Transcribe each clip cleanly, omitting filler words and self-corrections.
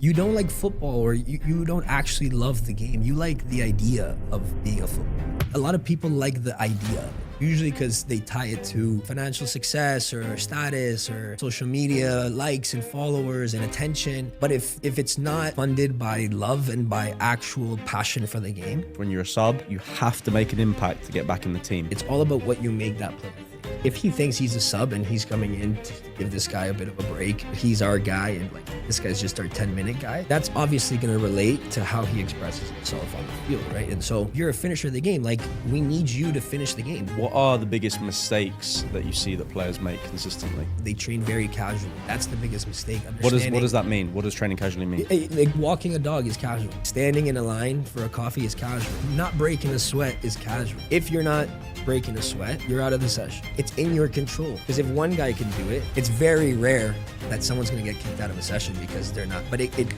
You don't like football, or you don't actually love the game. You like the idea of being a footballer. A lot of people like the idea, usually because they tie it to financial success or status or social media likes and followers and attention. But if it's not funded by love and by actual passion for the game, when you're a sub, you have to make an impact to get back in the team. it's all about what you make that player think. If he thinks he's a sub and he's coming in to give this guy a bit of a break, he's our guy and like this guy's just our 10-minute guy, that's obviously going to relate to how he expresses himself on the field, right? And so you're a finisher of the game. Like, we need you to finish the game. What are the biggest mistakes that you see that players make consistently? They train very casually. That's the biggest mistake. What does that mean? What does training casually mean? Like, walking a dog is casual. Standing in a line for a coffee is casual. Not breaking a sweat is casual. If you're not breaking a sweat, you're out of the session. It's in your control. Because if one guy can do it, it's very rare that someone's going to get kicked out of a session because they're not. But it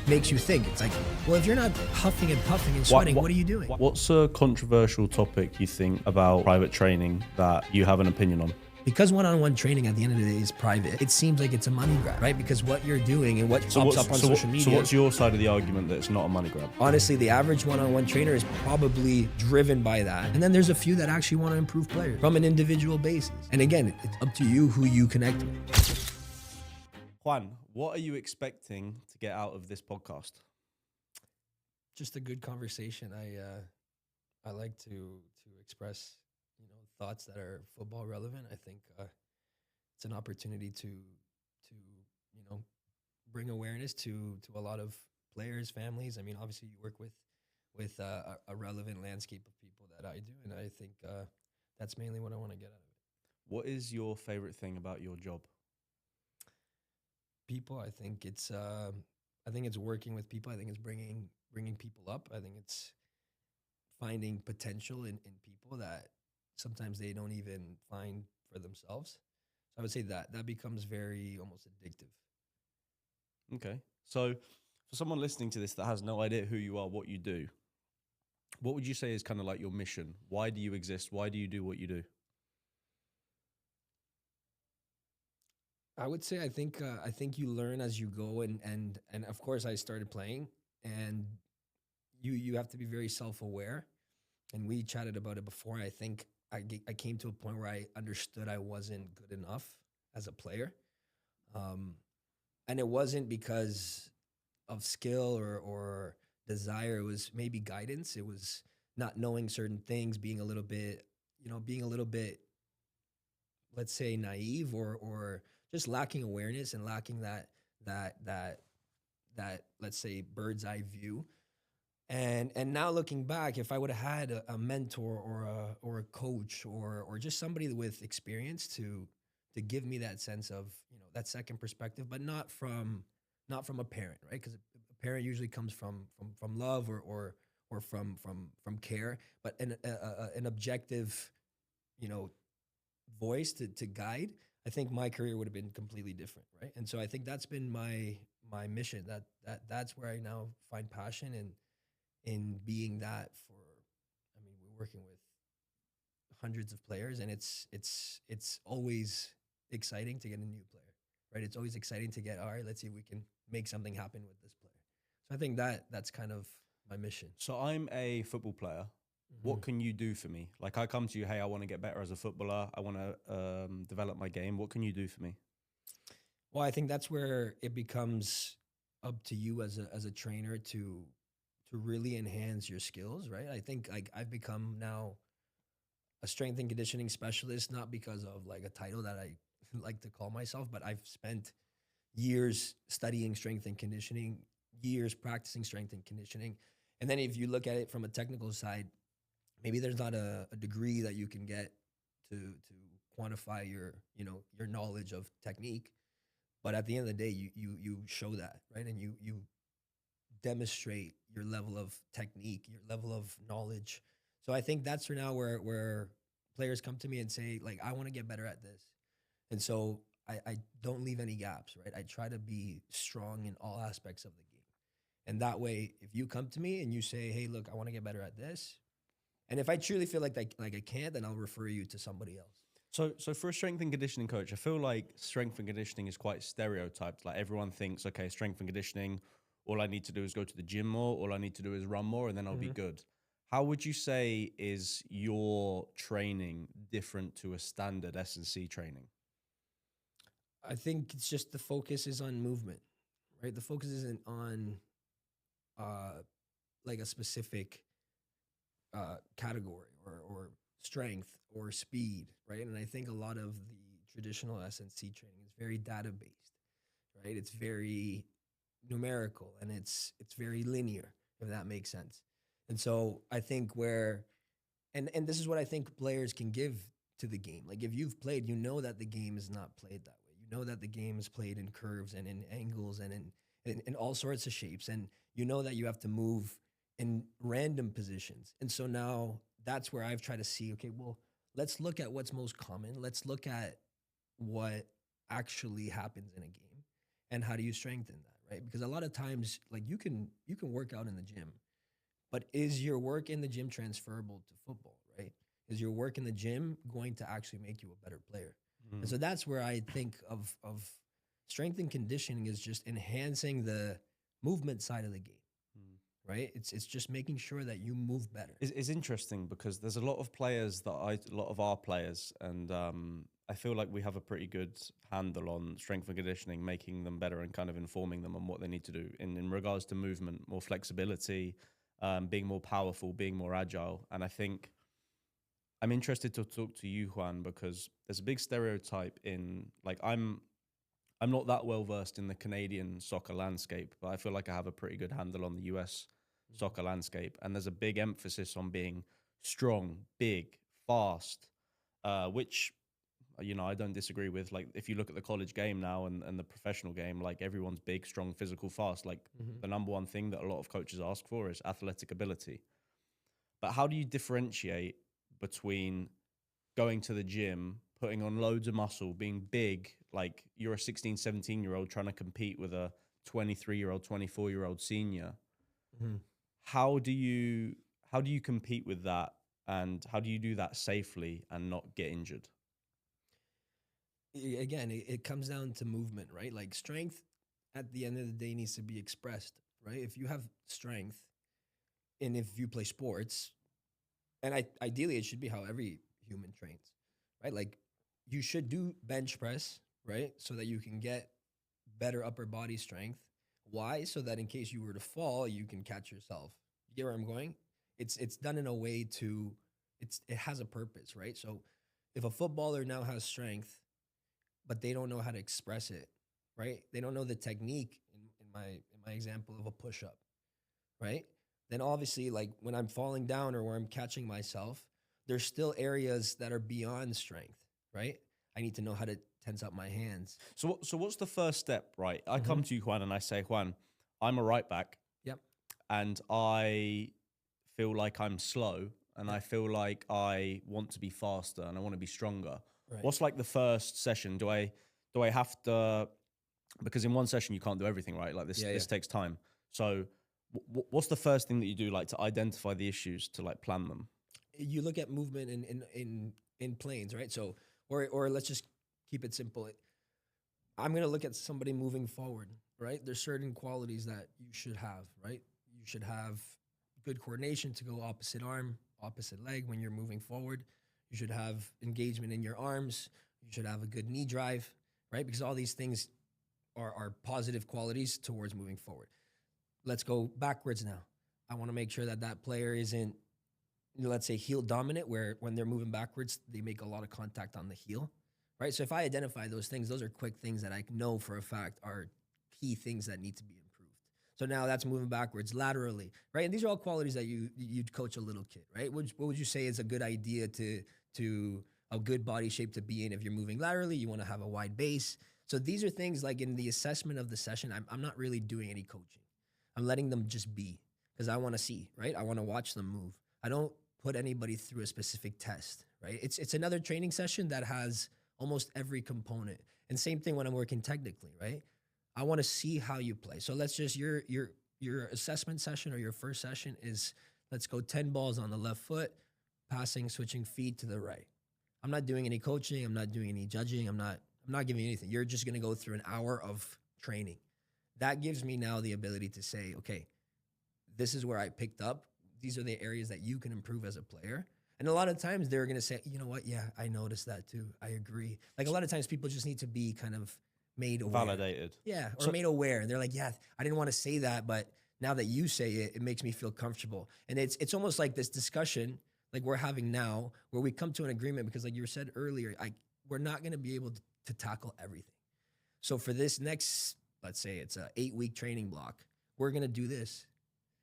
makes you think. It's like, well, if you're not huffing and puffing and sweating, what are you doing? What's a controversial topic you think about private training that you have an opinion on? Because one-on-one training at the end of the day is private, it seems like it's a money grab, right? Because what you're doing and what pops up on social media. So what's your side of the argument that it's not a money grab? Honestly, the average one-on-one trainer is probably driven by that. And then there's a few that actually want to improve players from an individual basis. And again, it's up to you who you connect with. Juan, what are you expecting to get out of this podcast? Just a good conversation. I like to express thoughts that are football relevant. I think it's an opportunity to bring awareness to a lot of players, families. I mean, obviously you work with a relevant landscape of people that I do, and I think that's mainly what I want to get out of it. What is your favorite thing about your job? People. I think it's working with people. I think it's bringing people up. I think it's finding potential in people that sometimes they don't even find for themselves. So I would say that becomes very almost addictive. Okay. So for someone listening to this that has no idea who you are, what you do, what would you say is kind of like your mission? Why do you exist? Why do you do what you do? I would say I think you learn as you go, and of course I started playing, and you have to be very self-aware, and we chatted about it before. I think I came to a point where I understood I wasn't good enough as a player. And it wasn't because of skill or desire. It was maybe guidance. It was not knowing certain things, being a little bit, let's say, naive or just lacking awareness and lacking that let's say bird's eye view. And now looking back, if I would have had a mentor or a coach or just somebody with experience to give me that sense of that second perspective, but not from a parent, right? Because a parent usually comes from love or from care, but an objective voice to guide. I think my career would have been completely different, right? And so I think that's been my mission. That's where I now find passion in being that for. I mean, we're working with hundreds of players, and it's always exciting to get a new player, right? It's always exciting to get, all right, let's see if we can make something happen with this player. So I think that's kind of my mission. So I'm a football player. What can you do for me? Like, I come to you, hey, I want to get better as a footballer. I want to develop my game. What can you do for me? Well, I think that's where it becomes up to you as a trainer to really enhance your skills, right? I think I've become now a strength and conditioning specialist, not because of like a title that I like to call myself, but I've spent years studying strength and conditioning, years practicing strength and conditioning. And then if you look at it from a technical side, maybe there's not a degree that you can get to quantify your knowledge of technique. But at the end of the day, you show that, right? And you demonstrate your level of technique, your level of knowledge. So I think that's now where players come to me and say, like, I want to get better at this. And so I don't leave any gaps, right? I try to be strong in all aspects of the game. And that way, if you come to me and you say, hey, look, I want to get better at this. And if I truly feel like I can't, then I'll refer you to somebody else. So for a strength and conditioning coach, I feel like strength and conditioning is quite stereotyped. Like, everyone thinks, okay, strength and conditioning, all I need to do is go to the gym more, all I need to do is run more, and then I'll be Hmm. good. How would you say is your training different to a standard S&C training? I think it's just the focus is on movement, right? The focus isn't on uh, like a specific category or strength or speed, right? And I think a lot of the traditional SNC training is very data based, right? It's very numerical and it's very linear, if that makes sense. And so I think where and this is what I think players can give to the game. Like if you've played, you know that the game is not played that way. You know that the game is played in curves and in angles and in all sorts of shapes. And you know that you have to move in random positions. And so now that's where I've tried to see, okay, well, let's look at what's most common. Let's look at what actually happens in a game and how do you strengthen that, right? Because a lot of times, like you can work out in the gym, but is your work in the gym transferable to football, right? Is your work in the gym going to actually make you a better player? And Mm, so that's where I think of strength and conditioning is just enhancing the movement side of the game, mm. right? It's just making sure that you move better. It's interesting because there's a lot of players a lot of our players, and I feel like we have a pretty good handle on strength and conditioning, making them better and kind of informing them on what they need to do in regards to movement, more flexibility, being more powerful, being more agile. And I think I'm interested to talk to you, Juan, because there's a big stereotype in like I'm not that well versed in the Canadian soccer landscape, but I feel like I have a pretty good handle on the US soccer landscape. And there's a big emphasis on being strong, big, fast, which, I don't disagree with. Like, if you look at the college game now and the professional game, like everyone's big, strong, physical, fast. Like, Hmm. the number one thing that a lot of coaches ask for is athletic ability. But how do you differentiate between going to the gym, putting on loads of muscle, being big, like you're a 16, 17-year-old trying to compete with a 23-year-old, 24-year-old senior? Hmm. How do you compete with that, and how do you do that safely and not get injured? Again, it comes down to movement, right? Like strength at the end of the day needs to be expressed, right? If you have strength and if you play sports, and ideally it should be how every human trains, right? Like you should do bench press, right? So that you can get better upper body strength. Why? So that in case you were to fall, you can catch yourself. You get where I'm going? It's done in a way to it has a purpose, right? So if a footballer now has strength, but they don't know how to express it, right? They don't know the technique in my example of a push up, right? Then obviously, like when I'm falling down or where I'm catching myself, there's still areas that are beyond strength, right? I need to know how to tense up my hands. So what's the first step, right? I Hmm. come to you, Juan, and I say, Juan, I'm a right back Yep. and I feel like I'm slow and I Yep. feel like I want to be faster and I want to be stronger. Right. What's like the first session? Do I have to, because in one session you can't do everything, right? Like this Yeah. Yeah. this takes time. So what's the first thing that you do, like to identify the issues, to like plan them? You look at movement in planes, right? So, or let's just keep it simple. I'm gonna look at somebody moving forward, right? There's certain qualities that you should have, right? You should have good coordination to go opposite arm, opposite leg when you're moving forward. You should have engagement in your arms. You should have a good knee drive, right? Because all these things are positive qualities towards moving forward. Let's go backwards now. I want to make sure that that player isn't, let's say, heel dominant, where when they're moving backwards, they make a lot of contact on the heel, right? So if I identify those things, those are quick things that I know for a fact are key things that need to be improved. So now that's moving backwards laterally, right? And these are all qualities that you'd coach a little kid, right? What would you say is a good idea to a good body shape to be in? If you're moving laterally, you want to have a wide base. So these are things like in the assessment of the session, I'm not really doing any coaching. I'm letting them just be because I want to see, right? I want to watch them move. I don't put anybody through a specific test, right? It's another training session that has almost every component. And same thing when I'm working technically, right? I want to see how you play. So let's just your assessment session or your first session is let's go 10 balls on the left foot, passing, switching feet to the right. I'm not doing any coaching, I'm not doing any judging, I'm not giving you anything. You're just going to go through an hour of training. that gives me now the ability to say, okay, this is where I picked up. These are the areas that you can improve as a player. And a lot of times they're going to say, you know what? Yeah, I noticed that too. I agree. Like a lot of times people just need to be kind of made aware. Validated. Yeah, or So made aware. And they're like, yeah, I didn't want to say that, but now that you say it, it makes me feel comfortable. And it's almost like this discussion like we're having now where we come to an agreement because like you said earlier, we're not going to be able to tackle everything. So for this next, let's say it's a 8-week training block, we're going to do this.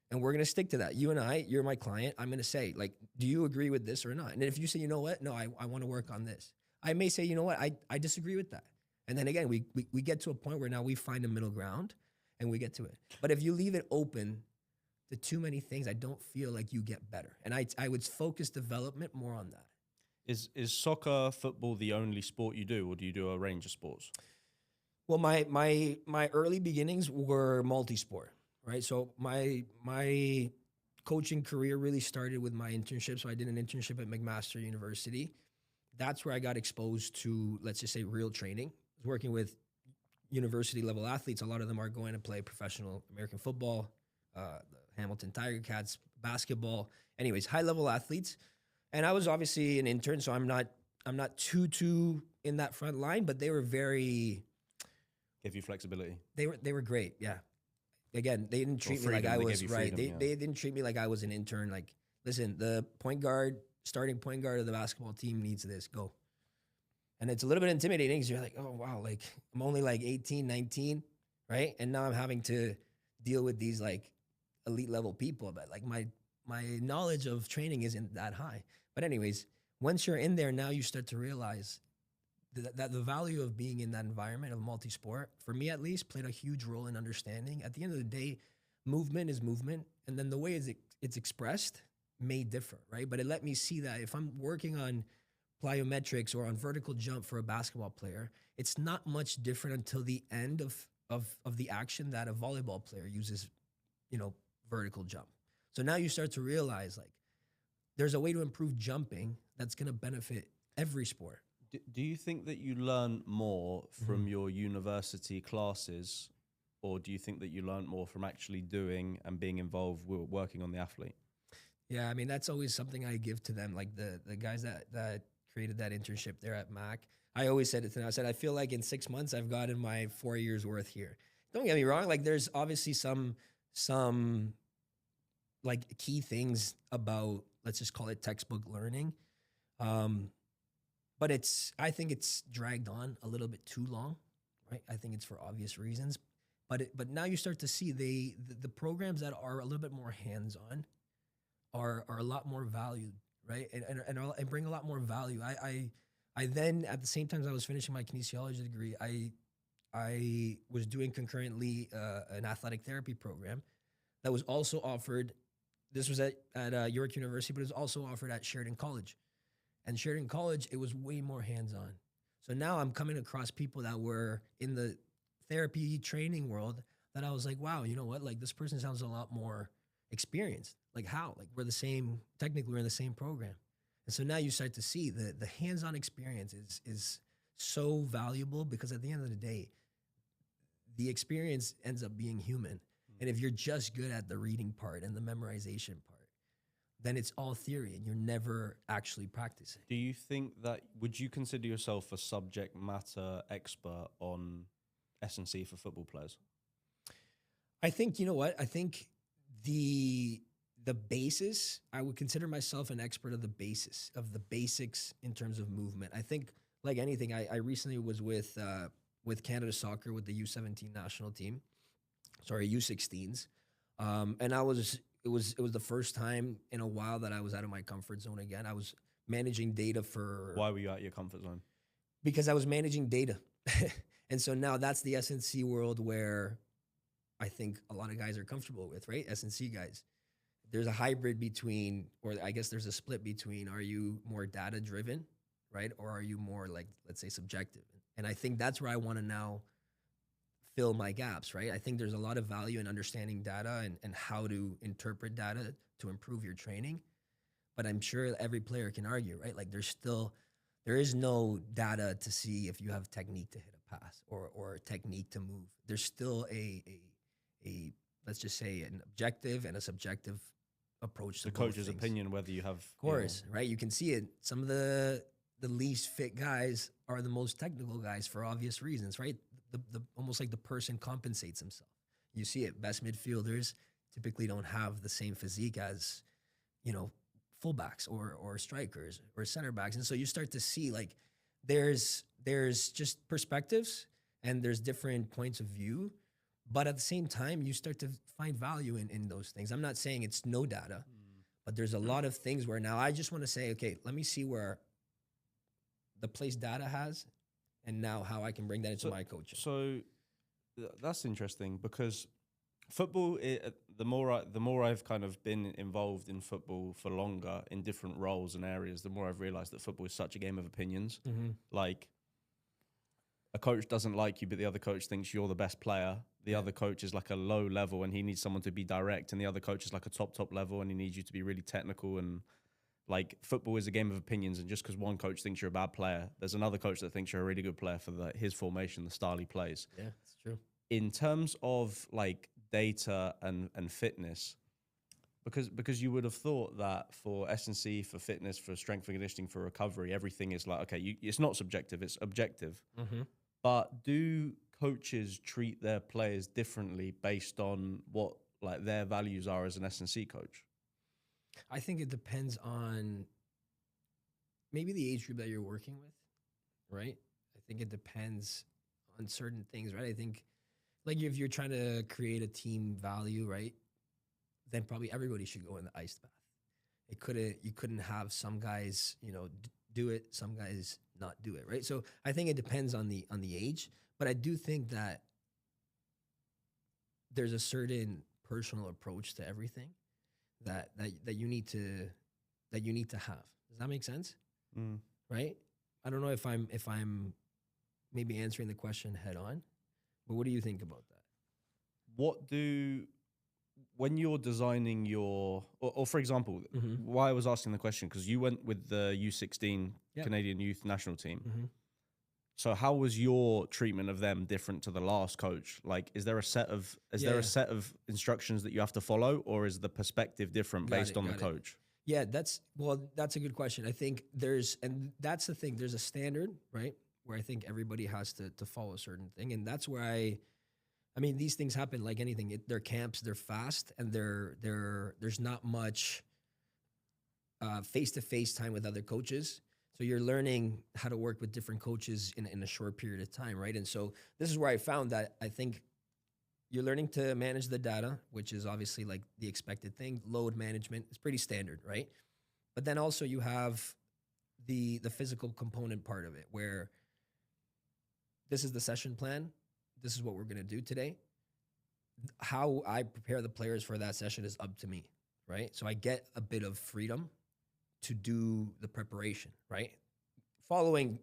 And we're going to stick to that. You and I, you're my client. I'm going to say, like, do you agree with this or not? And if you say, you know what? No, I want to work on this. I may say, you know what? I disagree with that. And then again, we get to a point where now we find a middle ground and we get to it. But if you leave it open to too many things, I don't feel like you get better. And I would focus development more on that. is soccer, football the only sport you do, or do you do a range of sports? Well, my early beginnings were multi-sport, right? So my coaching career really started with my internship. So I did an internship at McMaster University. That's where I got exposed to, let's just say, real training. I was working with university level athletes. A lot of them are going to play professional American football, the Hamilton Tiger Cats, basketball. Anyways, high level athletes. And I was obviously an intern, so I'm not too in that front line, but they were very Give you flexibility. They were great. Yeah. Again, they didn't treat me like I was right. They didn't treat me like I was an intern. Like, listen, the starting point guard of the basketball team needs this. Go. And it's a little bit intimidating because you're like, oh wow, like I'm only like 18, 19, right? And now I'm having to deal with these like elite level people. But like my knowledge of training isn't that high. But anyways, once you're in there, now you start to realize that the value of being in that environment of multi-sport, for me at least, played a huge role in understanding. At the end of the day, movement is movement, and then the way it's expressed may differ, right? But it let me see that if I'm working on plyometrics or on vertical jump for a basketball player, it's not much different until the end of the action that a volleyball player uses, vertical jump. So now you start to realize like there's a way to improve jumping that's going to benefit every sport. Do you think that you learn more from your university classes, or do you think that you learn more from actually doing and being involved with working on the athlete? Yeah, I mean, that's always something I give to them. Like the guys that created that internship there at Mac, I always said it to them. I said, I feel like in 6 months I've gotten my 4 years worth here. Don't get me wrong. Like there's obviously some like key things about, let's just call it textbook learning. But I think it's dragged on a little bit too long, right? I think it's for obvious reasons. But now you start to see the programs that are a little bit more hands-on are a lot more valued, right? And bring a lot more value. I then at the same time as I was finishing my kinesiology degree, I was doing concurrently an athletic therapy program that was also offered. This was at York University, but it was also offered at Sheridan College. And Sheridan College, it was way more hands-on. So now I'm coming across people that were in the therapy training world that I was like, wow, you know what? Like this person sounds a lot more experienced. Like how? Like technically we're in the same program. And so now you start to see the hands-on experience is so valuable because at the end of the day, the experience ends up being human. And if you're just good at the reading part and the memorization part, then it's all theory and you're never actually practicing. Do you think would you consider yourself a subject matter expert on S&C for football players? I think, you know what? I think the basis, I would consider myself an expert of the basics in terms of movement. I think like anything, I recently was with Canada Soccer with the U17 national team, U16s. And it was the first time in a while that I was out of my comfort zone again. I was managing data for... Why were you out of your comfort zone? Because I was managing data. And so now that's the S&C world where I think a lot of guys are comfortable with, right? S&C guys. There's a hybrid between, or I guess there's a split between, are you more data driven, right? Or are you more like, let's say, subjective? And I think that's where I want to now fill my gaps, right? I think there's a lot of value in understanding data and how to interpret data to improve your training. But I'm sure every player can argue, right? Like there is no data to see if you have technique to hit a pass or a technique to move. There's still a let's just say an objective and a subjective approach to The both coach's things. opinion, whether you have, Of course, right? You can see it. Some of the least fit guys are the most technical guys for obvious reasons, right? The almost like the person compensates himself. You see it. Best midfielders typically don't have the same physique as, you know, fullbacks or strikers or center backs. And so you start to see like there's just perspectives and there's different points of view. But at the same time, you start to find value in those things. I'm not saying it's no data, but there's a lot of things where now I just want to say, okay, let me see where the place data has and now how I can bring that into my coaching. So that's interesting because football, the more I've kind of been involved in football for longer in different roles and areas, the more I've realized that football is such a game of opinions. Like a coach doesn't like you, but the other coach thinks you're the best player. The other coach is like a low level and he needs someone to be direct, and the other coach is like a top level and he needs you to be really technical. And like football is a game of opinions, and just because one coach thinks you're a bad player, there's another coach that thinks you're a really good player for his formation, the style he plays. Yeah, that's true. In terms of like data and fitness, because you would have thought that for S&C, for fitness, for strength and conditioning, for recovery, everything is like, okay, it's not subjective, it's objective. But do coaches treat their players differently based on what like their values are as an S&C coach? I think it depends on maybe the age group that you're working with, right? I think it depends on certain things, right? I think like if you're trying to create a team value, right, then probably everybody should go in the ice bath. You couldn't have some guys, you know, do it, some guys not do it, right? So I think it depends on the age, but I do think that there's a certain personal approach to everything that you need to have. Does that make sense? Right? I don't know if I'm maybe answering the question head on, but what do you think about that? When you're designing your, or for example, why I was asking the question, because you went with the U16 Canadian youth national team. So how was your treatment of them different to the last coach? Like, is there a set of instructions that you have to follow, or is the perspective different based on the coach? Yeah, that's a good question. I think and that's the thing. There's a standard, right, where I think everybody has to follow a certain thing, and that's where I mean, these things happen like anything. They're camps, they're fast, and there's not much face-to-face time with other coaches. So you're learning how to work with different coaches in a short period of time, right? And so this is where I found that I think you're learning to manage the data, which is obviously like the expected thing. Load management is pretty standard, right? But then also you have the physical component part of it, where this is the session plan. This is what we're going to do today. How I prepare the players for that session is up to me, right? So I get a bit of freedom to do the preparation, right? Following,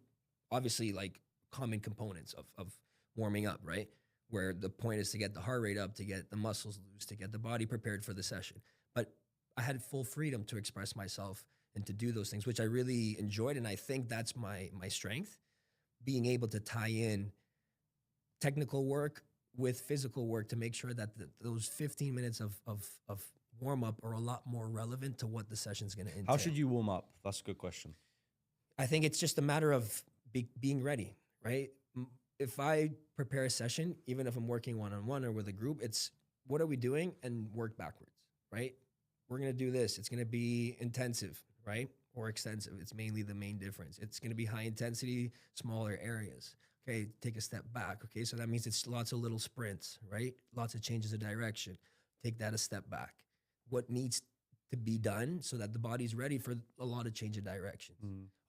obviously, like common components of warming up, right? Where the point is to get the heart rate up, to get the muscles loose, to get the body prepared for the session. But I had full freedom to express myself and to do those things, which I really enjoyed. And I think that's my strength, being able to tie in technical work with physical work to make sure that those 15 minutes of warm up are a lot more relevant to what the session's going to entail. How should you warm up? That's a good question. I think it's just a matter of being ready, right? If I prepare a session, even if I'm working one-on-one or with a group, it's what are we doing and work backwards, right? We're going to do this. It's going to be intensive, right? Or extensive. It's mainly the main difference. It's going to be high intensity, smaller areas. Okay, take a step back. Okay, so that means it's lots of little sprints, right? Lots of changes of direction. Take that a step back. What needs to be done so that the body's ready for a lot of change of directions?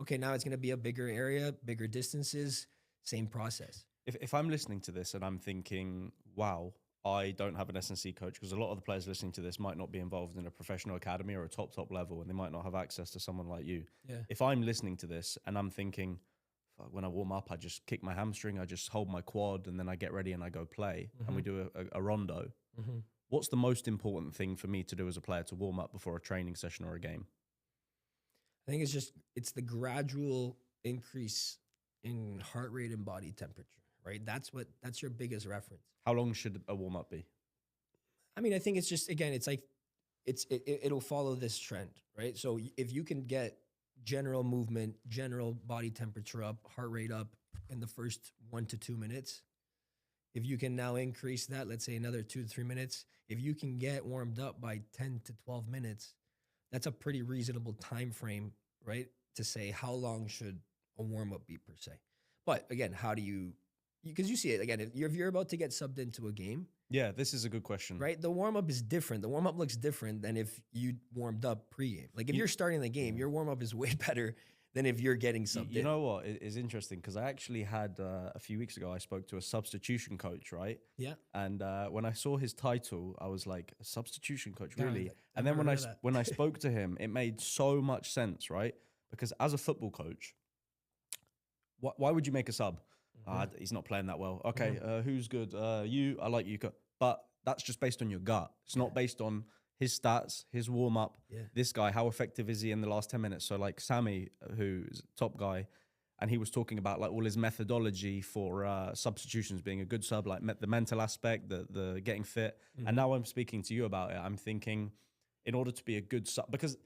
Okay, now it's going to be a bigger area, bigger distances, same process. If I'm listening to this and I'm thinking, wow, I don't have an S&C coach, because a lot of the players listening to this might not be involved in a professional academy or a top level, and they might not have access to someone like you. Yeah. If I'm listening to this and I'm thinking, when I warm up, I just kick my hamstring, I just hold my quad, and then I get ready and I go play, and we do a rondo. What's the most important thing for me to do as a player to warm up before a training session or a game? I think it's the gradual increase in heart rate and body temperature, right? That's your biggest reference. How long should a warm up be? I mean, I think it's just, again, it's like it'll follow this trend, right? So if you can get general movement, general body temperature up, heart rate up in the first 1 to 2 minutes, if you can now increase that, let's say another 2 to 3 minutes, if you can get warmed up by 10 to 12 minutes, that's a pretty reasonable time frame, right? To say how long should a warm up be per se. But again, how do you, because you see it again, if you're about to get subbed into a game, Yeah, this is a good question. right? The warm up is different. The warm up looks different than if you warmed up pregame. Like if you're starting the game, your warm up is way better than if you're getting subbed You in. know what is interesting? Because I actually had a few weeks ago, I spoke to a substitution coach, right? Yeah. And when I saw his title, I was like, a substitution coach, Yeah, really? I've And then never heard of that. when I spoke to him, it made so much sense, right? Because as a football coach, why would you make a sub? He's not playing that well. Okay, who's good? You, I like you. But that's just based on your gut. It's not based on his stats, his warm up. Yeah. This guy, how effective is he in the last 10 minutes? So like Sammy, who's top guy, and he was talking about like all his methodology for substitutions, being a good sub, like the mental aspect, the getting fit. And now I'm speaking to you about it. I'm thinking, in order to be a good sub, because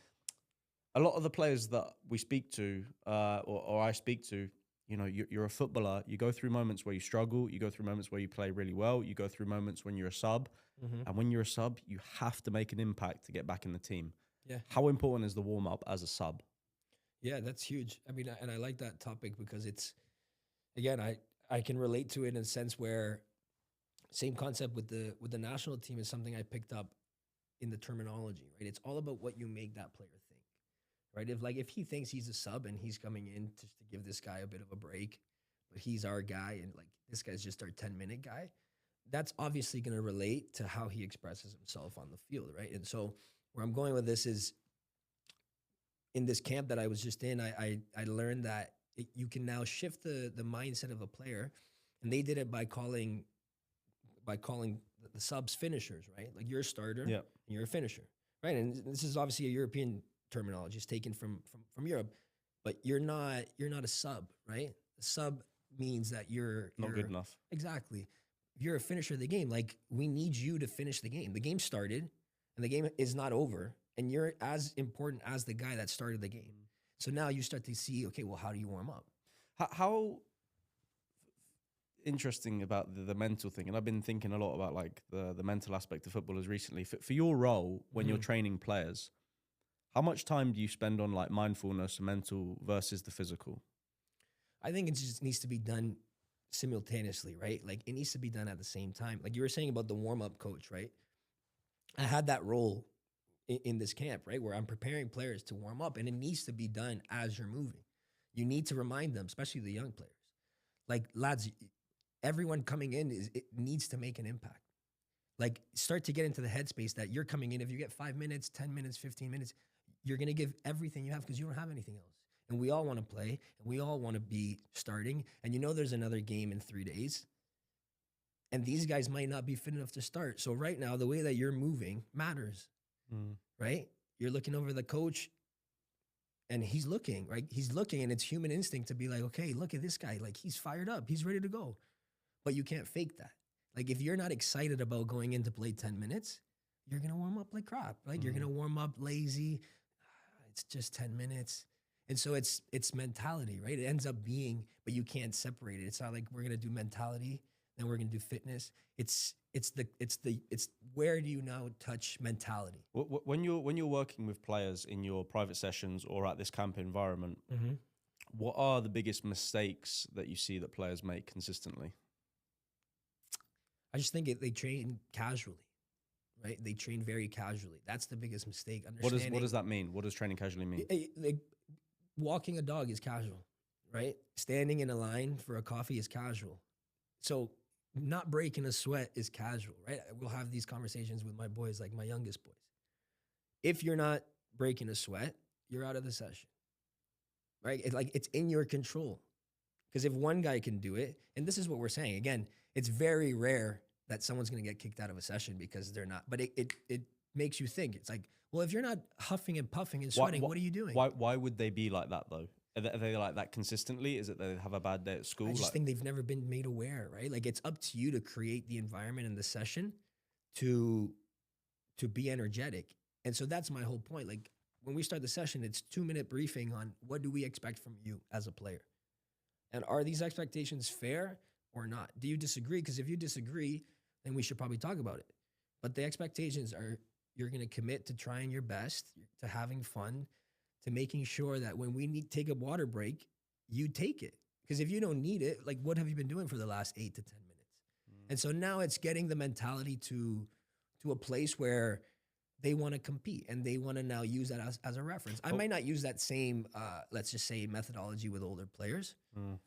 a lot of the players that we speak to, or I speak to, you know, you're a footballer. You go through moments where you struggle. You go through moments where you play really well. You go through moments when you're a sub. And when you're a sub, you have to make an impact to get back in the team. Yeah. How important is the warm up as a sub? Yeah, that's huge. I mean, and I like that topic because it's, again, I can relate to it in a sense where same concept with the national team is something I picked up in the terminology, right? It's all about what you make that player think, right? If he thinks he's a sub and he's coming in just to give this guy a bit of a break, but he's our guy and like this guy's just our 10-minute guy, that's obviously going to relate to how he expresses himself on the field, right? And so where I'm going with this is in this camp that I was just in, I learned that you can now shift the mindset of a player, and they did it by calling the subs finishers, right? Like you're a starter Yeah. and you're a finisher, right? And this is obviously a European terminology, it's taken from Europe, but you're not a sub, right? A sub means that you're Not good enough. Exactly. If you're a finisher of the game, like we need you to finish the game. The game started and the game is not over, and you're as important as the guy that started the game. So now you start to see, okay, well, how do you warm up? How interesting about the mental thing, and I've been thinking a lot about like the mental aspect of footballers recently. For your role when you're training players, how much time do you spend on like mindfulness and mental versus the physical? I think it just needs to be done simultaneously, right? Like it needs to be done at the same time. Like you were saying about the warm-up coach, right? I had that role in this camp, right? Where I'm preparing players to warm up, and it needs to be done as you're moving. You need to remind them, especially the young players, like lads, everyone coming in it needs to make an impact. Like start to get into the headspace that you're coming in. If you get 5 minutes, 10 minutes, 15 minutes, you're going to give everything you have because you don't have anything else. And we all want to play, and we all want to be starting. And you know there's another game in 3 days, and these guys might not be fit enough to start. So right now, the way that you're moving matters, right? You're looking over the coach, and he's looking, right? He's looking, and it's human instinct to be like, okay, look at this guy. Like, he's fired up. He's ready to go. But you can't fake that. Like, if you're not excited about going in to play 10 minutes, you're going to warm up like crap, right? You're going to warm up lazy. It's just 10 minutes. And so it's mentality, right? It ends up being, but you can't separate it. It's not like we're gonna do mentality, then we're gonna do fitness. It's where do you now touch mentality? When you're working with players in your private sessions or at this camp environment, what are the biggest mistakes that you see that players make consistently? I just think they train casually, right? They train very casually. That's the biggest mistake. What does that mean? What does training casually mean? Like, walking a dog is casual, right? Standing in a line for a coffee is casual. So not breaking a sweat is casual, right? We'll have these conversations with my boys, like my youngest boys. If you're not breaking a sweat, you're out of the session, right? It's in your control. Because if one guy can do it, and this is what we're saying, again, it's very rare that someone's going to get kicked out of a session because they're not. But it makes you think. It's like, well, if you're not huffing and puffing and sweating, what are you doing? Why would they be like that though? Are they like that consistently? Is it they have a bad day at I school? just Like, think they've never been made aware, right? Like it's up to you to create the environment in the session to be energetic. And so that's my whole point. Like when we start the session, it's 2-minute briefing on what do we expect from you as a player? And are these expectations fair or not? Do you disagree? Because if you disagree, then we should probably talk about it. But the expectations are you're going to commit to trying your best, to having fun, to making sure that when we need take a water break, you take it. Because if you don't need it, like what have you been doing for the last 8 to 10 minutes? And so now it's getting the mentality to a place where they want to compete and they want to now use that as a reference. I oh, might not use that same, let's just say, methodology with older players mm,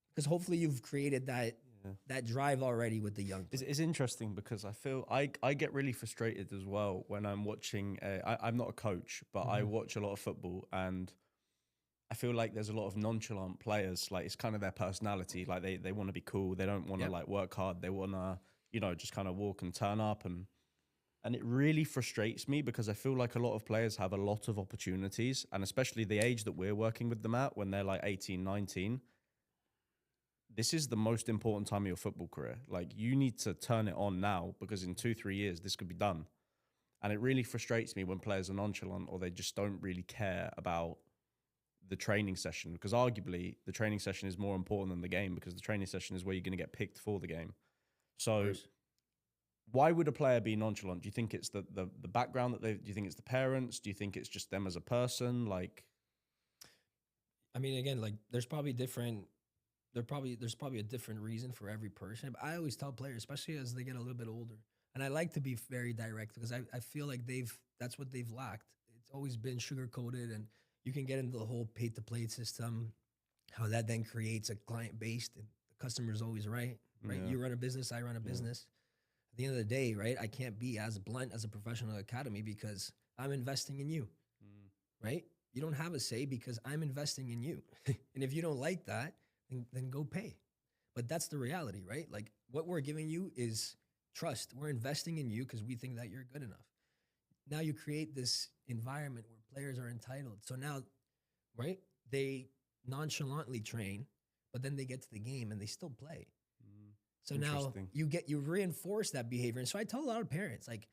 because hopefully you've created that yeah. that drive already with the young players. It's interesting because I feel I get really frustrated as well when I'm watching. I'm not a coach, but I watch a lot of football, and I feel like there's a lot of nonchalant players. Like it's kind of their personality. Like they want to be cool. They don't want to Yep. like work hard. They want to just kind of walk and turn up, and it really frustrates me because I feel like a lot of players have a lot of opportunities, and especially the age that we're working with them at when they're like 18, 19. This is the most important time of your football career. Like you need to turn it on now because in 2, 3 years, this could be done. And it really frustrates me when players are nonchalant or they just don't really care about the training session because arguably the training session is more important than the game because the training session is where you're going to get picked for the game. So why would a player be nonchalant? Do you think it's the background that do you think it's the parents? Do you think it's just them as a person? Like, I mean, again, like there's probably a different reason for every person. But I always tell players, especially as they get a little bit older, and I like to be very direct because I feel like that's what they've lacked. It's always been sugar coated, and you can get into the whole pay to play system, how that then creates a client based, and the customer's always right. Right, yeah, you run a business, I run a yeah, business. At the end of the day, right, I can't be as blunt as a professional academy because I'm investing in you, mm, right? You don't have a say because I'm investing in you. And if you don't like that, then go pay. But that's the reality, right? Like what we're giving you is trust. We're investing in you because we think that you're good enough. Now you create this environment where players are entitled. So now, right, they nonchalantly train, but then they get to the game and they still play. mm. So now Interesting. you reinforce that behavior. And so I tell a lot of parents, like,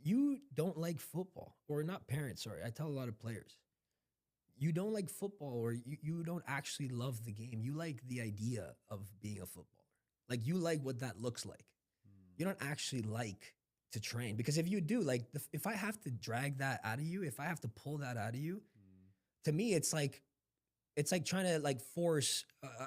you don't like football, or not parents, sorry. I tell a lot of players, you don't like football, or you don't actually love the game. You like the idea of being a footballer. Like you like what that looks like. You don't actually like to train because if you do, like, if I have to drag that out of you, if I have to pull that out of you, to me, it's like trying to like force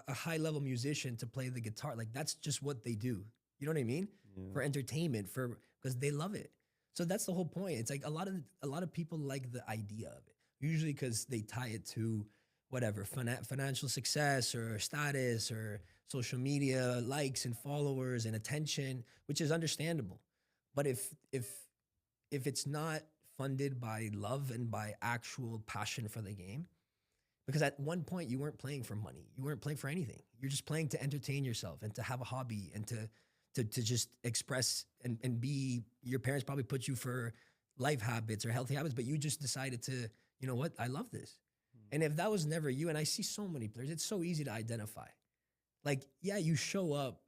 a high level musician to play the guitar. Like that's just what they do. You know what I mean? Yeah. For entertainment, for because they love it. So that's the whole point. It's like a lot of people like the idea of it. Usually because they tie it to whatever financial success or status or social media likes and followers and attention, which is understandable. But if it's not funded by love and by actual passion for the game, because at one point you weren't playing for money, you weren't playing for anything. You're just playing to entertain yourself and to have a hobby and to just express and be. Your parents probably put you for life habits or healthy habits, but you just decided to, you know what, I love this. And if that was never you, and I see so many players, it's so easy to identify. Like, yeah, you show up,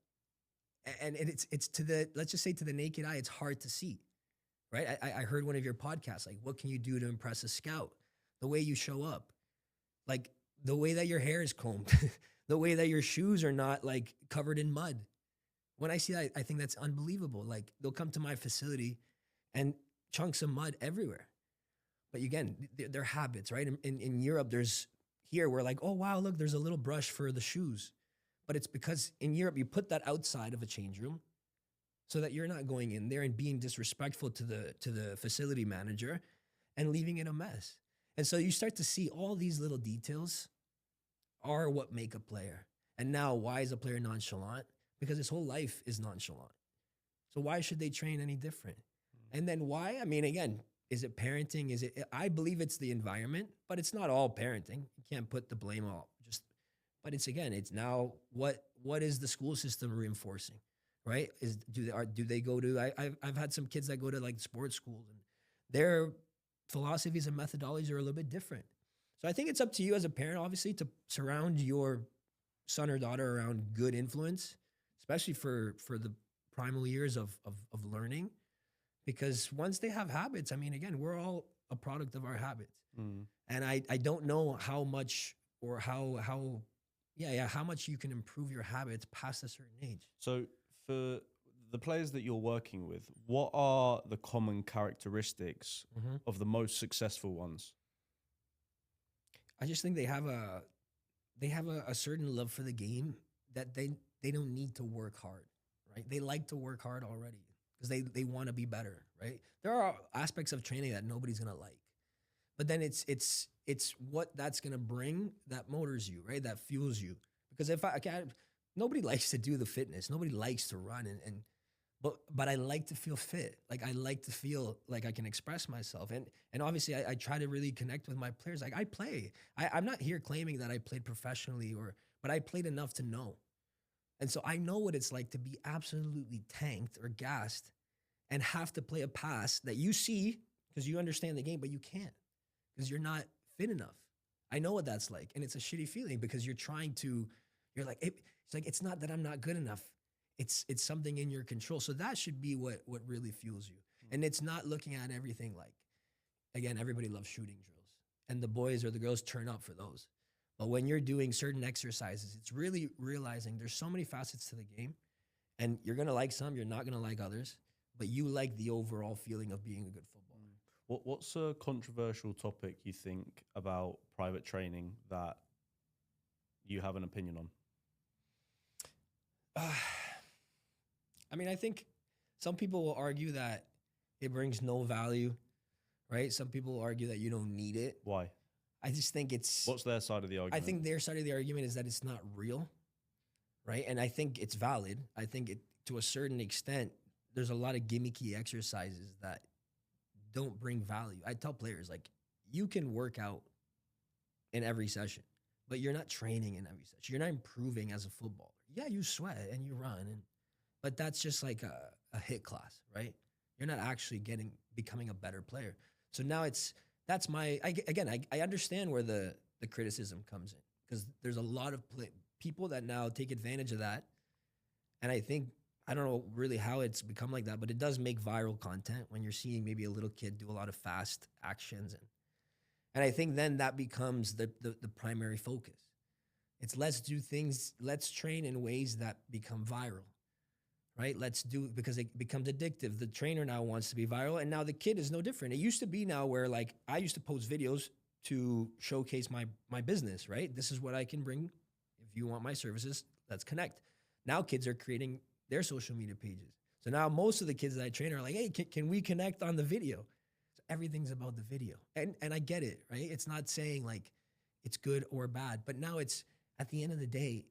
and it's to the, let's just say, to the naked eye, it's hard to see, right? I heard one of your podcasts, like, what can you do to impress a scout? The way you show up, like the way that your hair is combed, the way that your shoes are not like covered in mud. When I see that, I think that's unbelievable. Like they'll come to my facility and chunks of mud everywhere. But again, they're habits, right? In Europe, we're like, oh, wow, look, there's a little brush for the shoes. But it's because in Europe, you put that outside of a change room so that you're not going in there and being disrespectful to the facility manager and leaving it a mess. And so you start to see all these little details are what make a player. And now, why is a player nonchalant? Because his whole life is nonchalant. So why should they train any different? And then why? I mean, again, is it parenting? Is it? I believe it's the environment, but it's not all parenting. You can't put the blame all just. But it's now what is the school system reinforcing, right? Do they go to? I've had some kids that go to like sports schools, and their philosophies and methodologies are a little bit different. So I think it's up to you as a parent, obviously, to surround your son or daughter around good influence, especially for the primal years of learning. Because once they have habits, I mean, again, we're all a product of our habits. Mm. And I don't know how much or how much you can improve your habits past a certain age. So for the players that you're working with, what are the common characteristics of the most successful ones? I just think they have a certain love for the game that they don't need to work hard, right? They like to work hard already because they want to be better, right? There are aspects of training that nobody's gonna like, but then it's what that's gonna bring that motors you, right? That fuels you. Because if I can't, nobody likes to do the fitness, nobody likes to run, and but I like to feel fit. Like I like to feel like I can express myself, and obviously I try to really connect with my players. Like I play. I'm not here claiming that I played professionally but I played enough to know, and so I know what it's like to be absolutely tanked or gassed, and have to play a pass that you see because you understand the game, but you can't because you're not fit enough. I know what that's like, and it's a shitty feeling because you're like it's like it's not that I'm not good enough. It's something in your control. So that should be what really fuels you. And it's not looking at everything like, again, everybody loves shooting drills, and the boys or the girls turn up for those. But when you're doing certain exercises, it's really realizing there's so many facets to the game, and you're gonna like some, you're not gonna like others, but you like the overall feeling of being a good footballer. What's a controversial topic you think about private training that you have an opinion on? I mean, I think some people will argue that it brings no value, right? Some people will argue that you don't need it. Why? I just think it's. What's their side of the I argument? think their side of the argument is that it's not real, right? And I think it's valid. I think to a certain extent, there's a lot of gimmicky exercises that don't bring value. I tell players, like, you can work out in every session, but you're not training in every session. You're not improving as a footballer. Yeah, you sweat and you run, but that's just like a hit class, right? You're not actually becoming a better player. So now that's I understand where the criticism comes in, because there's a lot of people that now take advantage of that. And I think, I don't know really how it's become like that, but it does make viral content when you're seeing maybe a little kid do a lot of fast actions. And I think then that becomes the primary focus. It's let's train in ways that become viral, right? Because it becomes addictive. The trainer now wants to be viral, and now the kid is no different. It used to be now where, like, I used to post videos to showcase my business, right? This is what I can bring. If you want my services, let's connect. Now kids are creating their social media pages. So now most of the kids that I train are like, hey, can we connect on the video? So everything's about the video. And I get it, right? It's not saying like it's good or bad, but now it's, at the end of the day,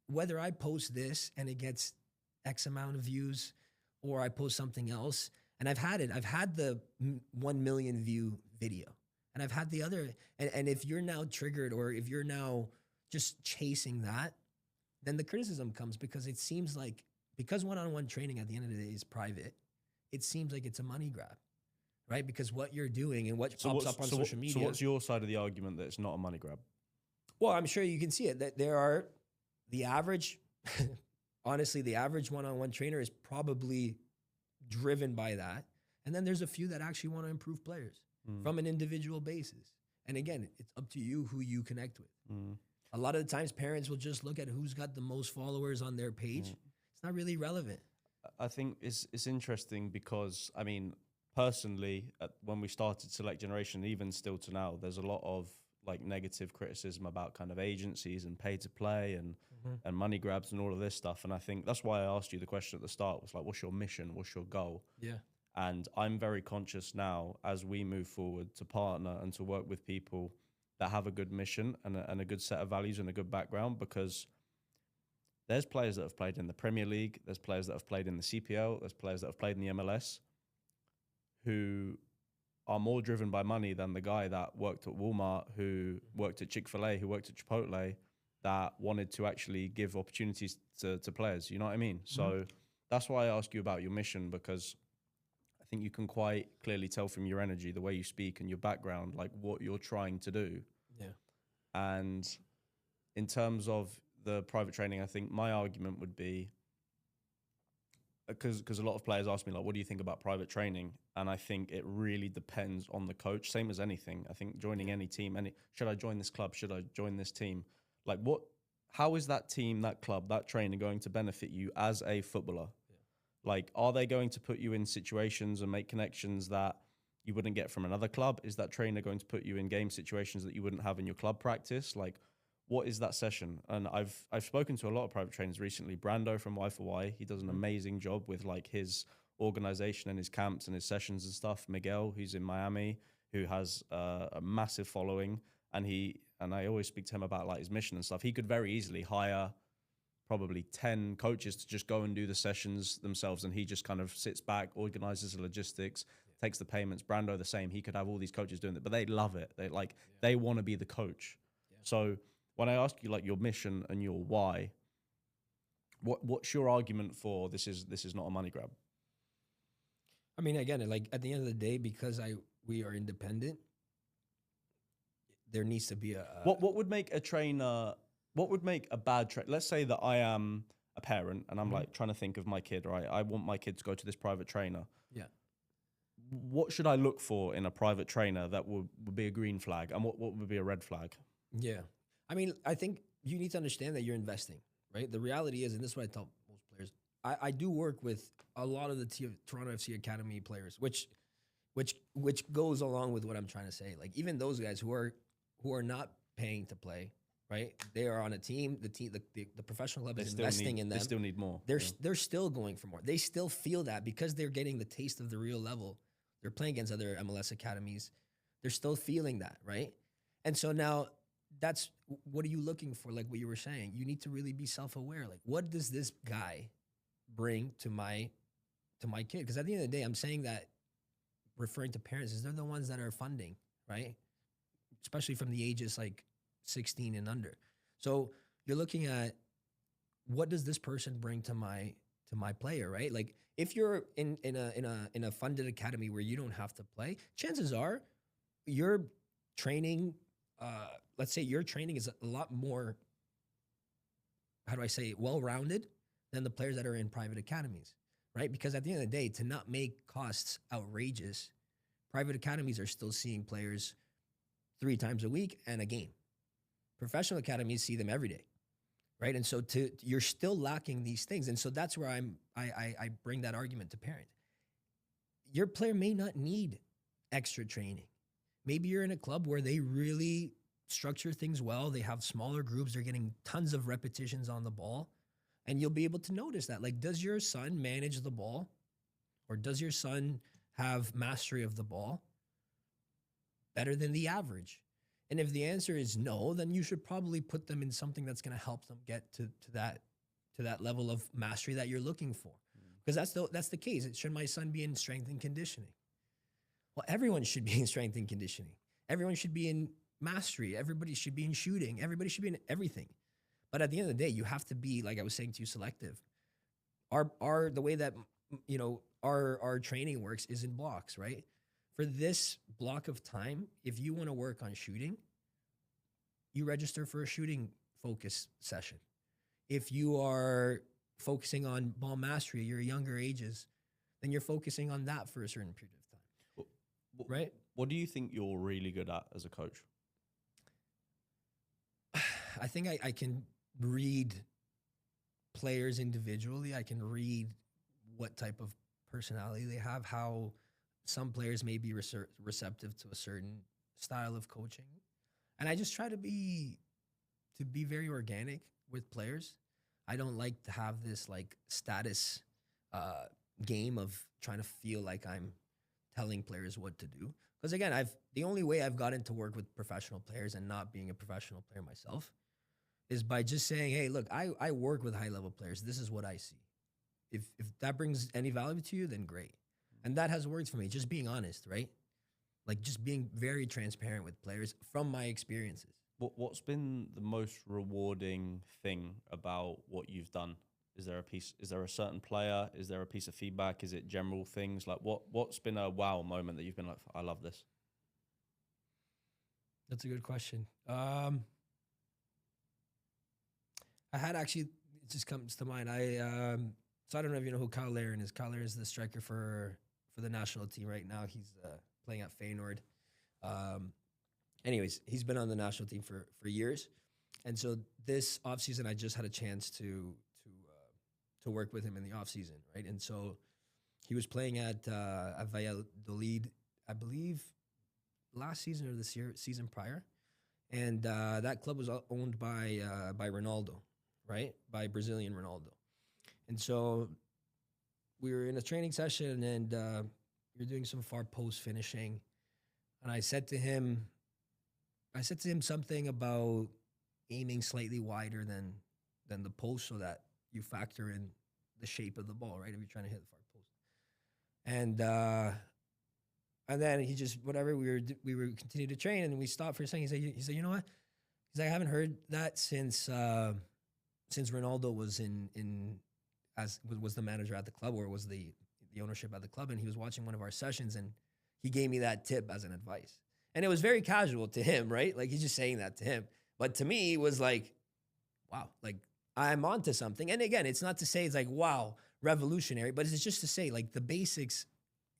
whether I post this and it gets X amount of views, or I post something else, and I've had the 1 million view video, and I've had the other, and if you're now triggered, or if you're now just chasing that, then the criticism comes, because it seems like, because one-on-one training at the end of the day is private, it seems like it's a money grab, right? Because what you're doing and what pops up on social media. So what's your side of the argument that it's not a money grab? Well, I'm sure you can see it, that there are the average, honestly, the average one-on-one trainer is probably driven by that. And then there's a few that actually want to improve players from an individual basis. And again, it's up to you who you connect with. A lot of the times parents will just look at who's got the most followers on their page. It's not really relevant. I think it's interesting because, I mean, personally, when we started Select Generation, even still to now, there's a lot of like negative criticism about kind of agencies and pay to play and money grabs and all of this stuff. And I think that's why I asked you the question at the start, was like, what's your mission? What's your goal? Yeah. And I'm very conscious now, as we move forward, to partner and to work with people that have a good mission and a good set of values and a good background, because there's players that have played in the Premier League, there's players that have played in the CPL, there's players that have played in the MLS who are more driven by money than the guy that worked at Walmart, who worked at Chick-fil-A, who worked at Chipotle, that wanted to actually give opportunities to players. You know what I mean? So that's why I ask you about your mission, because I think you can quite clearly tell from your energy, the way you speak and your background, like what you're trying to do. Yeah. And in terms of the private training, I think my argument would be, because a lot of players ask me, like, what do you think about private training? And I think it really depends on the coach, same as anything. I think joining any team, should I join this club? Should I join this team? Like, how is that team, that club, that trainer going to benefit you as a footballer? Like, are they going to put you in situations and make connections that you wouldn't get from another club? Is that trainer going to put you in game situations that you wouldn't have in your club practice? Like, what is that session? And I've spoken to a lot of private trainers recently. Brando from Y4Y, he does an amazing job with like his organization and his camps and his sessions and stuff. Miguel, who's in Miami, who has a massive following, and I always speak to him about like his mission and stuff. He could very easily hire probably 10 coaches to just go and do the sessions themselves, and he just kind of sits back, organizes the logistics, takes the payments. Brando the same. He could have all these coaches doing it, but they love it. They want to be the coach. So when I ask you like your mission and your why, what's your argument for this is not a money grab? I mean, again, like at the end of the day, because we are independent, there needs to be what would make a trainer, what would make a bad trainer? Let's say that I am a parent and I'm like trying to think of my kid, right? I want my kid to go to this private trainer. Yeah. What should I look for in a private trainer that would be a green flag, and what would be a red flag? Yeah. I mean, I think you need to understand that you're investing, right? The reality is, and this is what I tell most players, I do work with a lot of the Toronto FC Academy players, which goes along with what I'm trying to say. Like even those guys who are not paying to play, right? They are on a team. The professional club is investing in them. They still need more. They're still going for more. They still feel that because they're getting the taste of the real level. They're playing against other MLS academies. They're still feeling that, right? And so now that's what are you looking for? Like what you were saying, you need to really be self-aware. Like, what does this guy bring to my kid? Because at the end of the day, I'm saying that referring to parents is they're the ones that are funding, right? Especially from the ages like 16 and under. So you're looking at what does this person bring to my player, right? Like if you're in a funded academy where you don't have to play, chances are your training, let's say your training is a lot more, how do I say it, well-rounded than the players that are in private academies, right? Because at the end of the day, to not make costs outrageous, private academies are still seeing players 3 times a week and a game. Professional academies see them every day, right? And so you're still lacking these things. And so that's where I bring that argument to parent. Your player may not need extra training. Maybe you're in a club where they really structure things well. They have smaller groups. They're getting tons of repetitions on the ball. And you'll be able to notice that. Like, does your son manage the ball? Or does your son have mastery of the ball better than the average? And if the answer is no, then you should probably put them in something that's going to help them get to that level of mastery that you're looking for. Because that's the case. Should my son be in strength and conditioning? Well, everyone should be in strength and conditioning. Everyone should be in mastery. Everybody should be in shooting. Everybody should be in everything. But at the end of the day, you have to be, like I was saying to you, selective. The way that our training works is in blocks, right? For this block of time, if you want to work on shooting, you register for a shooting focus session. If you are focusing on ball mastery at your younger ages, then you're focusing on that for a certain period of time. Right? What do you think you're really good at as a coach? I think I can read players individually. I can read what type of personality they have, how some players may be receptive to a certain style of coaching. And I just try to be very organic with players. I don't like to have this like status game of trying to feel like I'm telling players what to do. Because again, the only way I've gotten to work with professional players and not being a professional player myself is by just saying, hey, look, I work with high-level players. This is what I see. If that brings any value to you, then great. And that has worked for me, just being honest, right? Like just being very transparent with players from my experiences. What's been the most rewarding thing about what you've done? Is there a certain player? Is there a piece of feedback? Is it general things? Like what's been a wow moment that you've been like, I love this? That's a good question. I had actually, it just comes to mind. So I don't know if you know who Kyle Larin is. Kyle Larin is the striker for the national team right now. He's playing at Feyenoord. Um, anyways, he's been on the national team for years, and so this offseason I just had a chance to work with him in the offseason, right? And so he was playing at Valladolid, I believe, last season or this year, season prior, and that club was owned by Ronaldo, right? By Brazilian Ronaldo, and so we were in a training session and we were doing some far post finishing, and I said to him something about aiming slightly wider than the post so that you factor in the shape of the ball, right? If you're trying to hit the far post, and then he just whatever we were continuing to train, and we stopped for a second. He said, you know what? He's like, I haven't heard that since Ronaldo was in as was the manager at the club, or was the ownership at the club, and he was watching one of our sessions, and he gave me that tip as an advice, and it was very casual to him, right? Like he's just saying that to him, but to me, it was like, wow, like I'm onto something. And again, it's not to say it's like wow, revolutionary, but it's just to say like the basics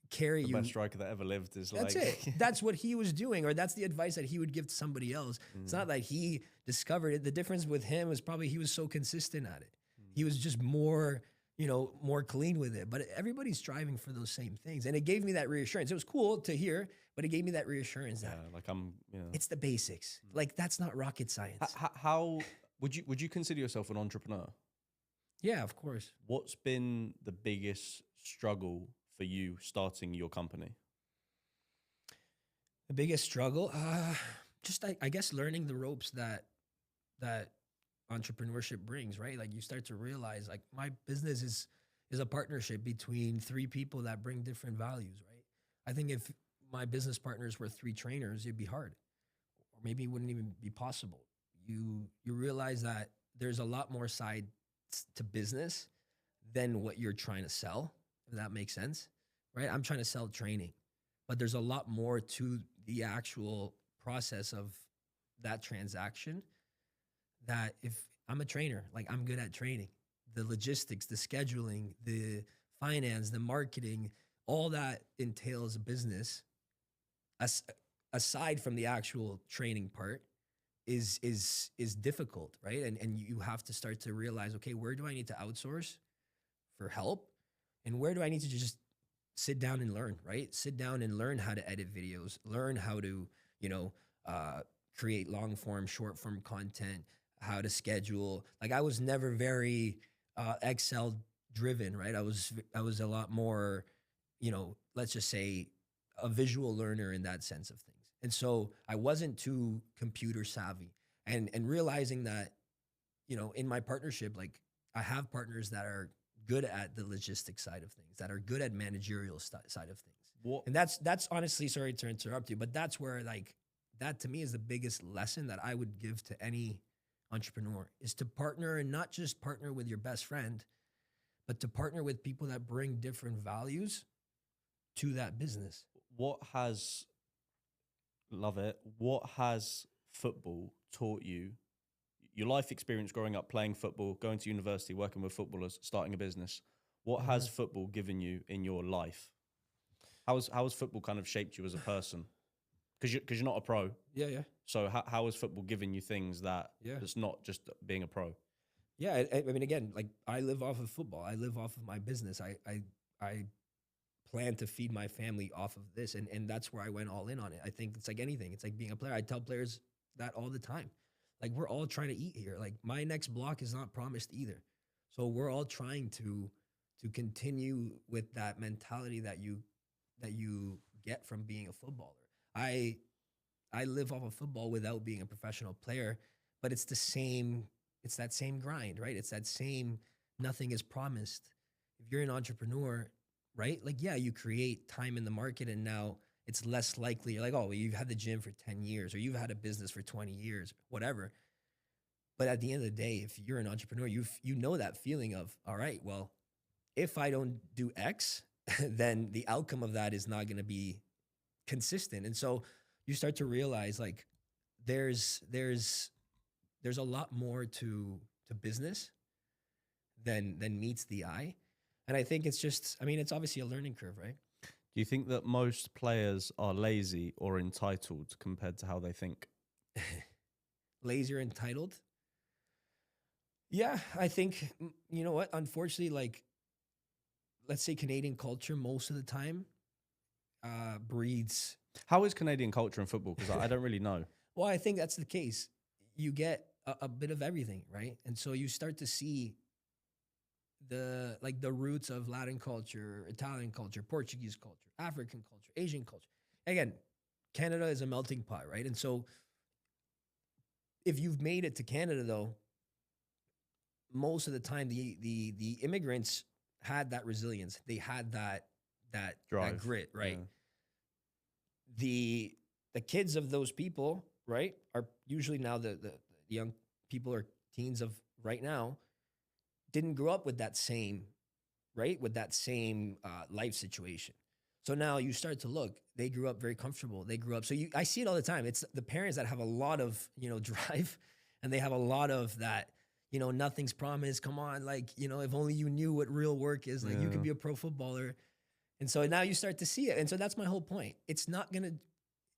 carry The you. best striker that ever lived is That's like it. That's what he was doing, or that's the advice that he would give to somebody else. It's not like he discovered it. The difference with him was probably he was so consistent at it. He was just more, more clean with it. But everybody's striving for those same things. And it gave me that reassurance. It was cool to hear, but it gave me that reassurance that like I'm, it's the basics. Like that's not rocket science. How would you consider yourself an entrepreneur? Yeah, of course. What's been the biggest struggle for you starting your company? The biggest struggle, just I guess learning the ropes that entrepreneurship brings, right? Like you start to realize like my business is a partnership between three people that bring different values, right? I think if my business partners were three trainers, it'd be hard. Or maybe it wouldn't even be possible. You realize that there's a lot more sides to business than what you're trying to sell, if that makes sense, right? I'm trying to sell training, but there's a lot more to the actual process of that transaction that if I'm a trainer, like I'm good at training, the logistics, the scheduling, the finance, the marketing, all that entails a business aside from the actual training part is difficult, right? And you have to start to realize, okay, where do I need to outsource for help? And where do I need to just sit down and learn, right? Sit down and learn how to edit videos, learn how to, create long form, short form content, how to schedule. Like I was never very Excel driven, right? I was a lot more, let's just say a visual learner in that sense of things. And so I wasn't too computer savvy, and realizing that, in my partnership, like I have partners that are good at the logistics side of things, that are good at managerial side of things. What And that's honestly, sorry to interrupt you, but that's where like that to me is the biggest lesson that I would give to any entrepreneur is to partner, and not just partner with your best friend, but to partner with people that bring different values to that business. what has love it? What has football taught you? Your life experience growing up playing football, going to university, working with footballers, starting a business. What has football given you in your life? How has football kind of shaped you as a person? Because you're not a pro. Yeah, yeah. So how has football given you things that Yeah. it's not just being a pro? Yeah, I mean, again, like I live off of football. I live off of my business. I plan to feed my family off of this, and that's where I went all in on it. I think it's like anything. It's like being a player. I tell players that all the time. Like we're all trying to eat here. Like my next block is not promised either. So we're all trying to continue with that mentality that you get from being a footballer. I I live off of football without being a professional player, but it's the same, it's that same grind, right? It's that same nothing is promised. If you're an entrepreneur, right? Like, yeah, you create time in the market and now it's less likely. You're like, oh, well, you've had the gym for 10 years or you've had a business for 20 years, whatever. But at the end of the day, if you're an entrepreneur, you know that feeling of, all right, well, if I don't do X, then the outcome of that is not going to be consistent. And so you start to realize like there's a lot more to to business than meets the eye. And I think it's just, I mean, it's obviously a learning curve, right? Do you think that most players are lazy or entitled compared to how they think? Lazy or entitled. Yeah, I think you know what? Unfortunately, like let's say Canadian culture most of the time breeds. How is Canadian culture in football? Because I don't really know. Well, I think that's the case. You get a bit of everything, right? And so you start to see the roots of Latin culture, Italian culture, Portuguese culture, African culture, Asian culture. Again, Canada is a melting pot, right? And so if you've made it to Canada though, most of the time the immigrants had that resilience. They had that Drive. grit, right? Yeah. The kids of those people, right, are usually now the young people or teens of right now didn't grow up with that same, right, with that same life situation. So now you start to look, they grew up very comfortable. They grew up. So I see it all the time. It's the parents that have a lot of, drive, and they have a lot of that, nothing's promised. Come on. Like, if only you knew what real work is, like you could be a pro footballer. And so now you start to see it. And so that's my whole point. It's not going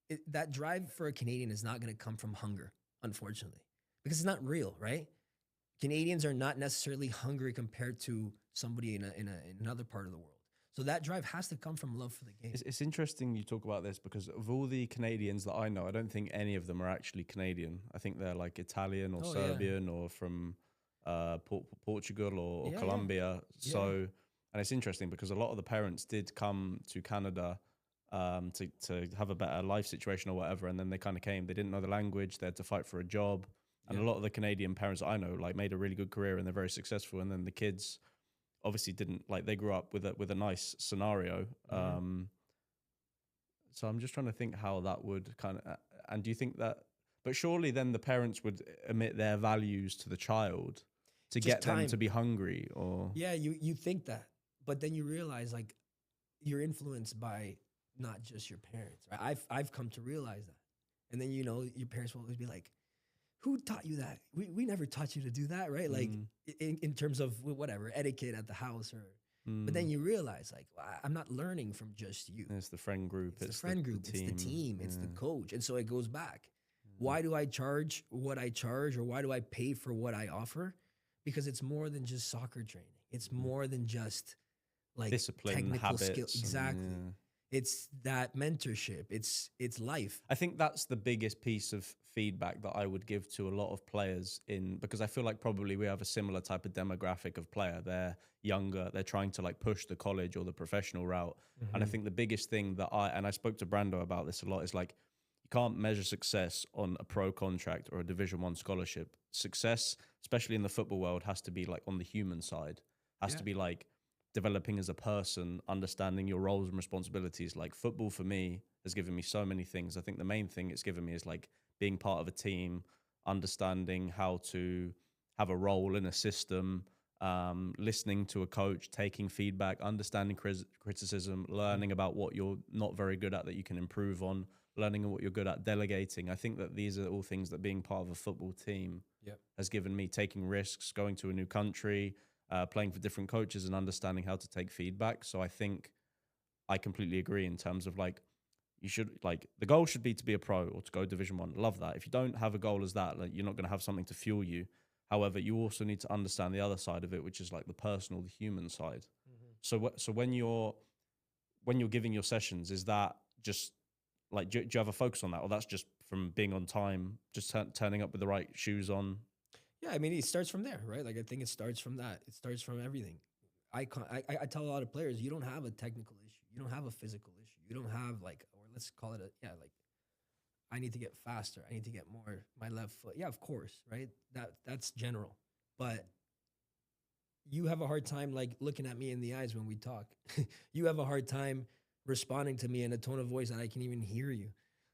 to, that drive for a Canadian is not going to come from hunger, unfortunately, because it's not real, right? Canadians are not necessarily hungry compared to somebody in another part of the world. So that drive has to come from love for the game. It's interesting you talk about this because of all the Canadians that I know, I don't think any of them are actually Canadian. I think they're like Italian or Serbian or from Portugal or Colombia. Yeah. So, and it's interesting because a lot of the parents did come to Canada to have a better life situation or whatever. And then they kind of came, they didn't know the language, they had to fight for a job. And a lot of the Canadian parents I know like made a really good career and they're very successful. And then the kids obviously didn't, like they grew up with a nice scenario. So I'm just trying to think how that would kind of, and do you think that, but surely then the parents would emit their values to the child to get them to be hungry or. Yeah, you think that, but then you realize like you're influenced by not just your parents, right? I've come to realize that. And then, your parents will always be like, who taught you that? We never taught you to do that, right? Like in terms of whatever, etiquette at the house or, but then you realize like, well, I'm not learning from just you. It's the friend group. It's the friend group. It's the team. It's the coach. And so it goes back. Why do I charge what I charge or why do I pay for what I offer? Because it's more than just soccer training. It's more than just like discipline, technical habits, skill. Exactly. It's that mentorship. It's life. I think that's the biggest piece of feedback that I would give to a lot of players because I feel like probably we have a similar type of demographic of player. They're younger, they're trying to like push the college or the professional route. And I think the biggest thing that I spoke to Brando about this a lot is like, you can't measure success on a pro contract or a Division 1 scholarship. Success, especially in the football world, has to be like on the human side, has to be like developing as a person, understanding your roles and responsibilities. Like football for me has given me so many things. I think the main thing it's given me is like being part of a team, understanding how to have a role in a system, listening to a coach, taking feedback, understanding criticism, learning about what you're not very good at that you can improve on, learning what you're good at, delegating. I think that these are all things that being part of a football team has given me, taking risks, going to a new country, playing for different coaches and understanding how to take feedback. So I think I completely agree in terms of like, you should like the goal should be to be a pro or to go Division 1. Love that. If you don't have a goal as that, like you're not going to have something to fuel you. However, you also need to understand the other side of it, which is like the personal, the human side. So when you're giving your sessions, is that just like, do you have a focus on that? Or that's just from being on time, just turning up with the right shoes on? Yeah, I mean, it starts from there, right? Like I think it starts from that. It starts from everything. I tell a lot of players, you don't have a technical issue. You don't have a physical issue. You don't have like, or let's call it like I need to get faster. I need to get more my left foot. Yeah, of course, right? That's general. But you have a hard time like looking at me in the eyes when we talk. You have a hard time responding to me in a tone of voice that I can even hear you.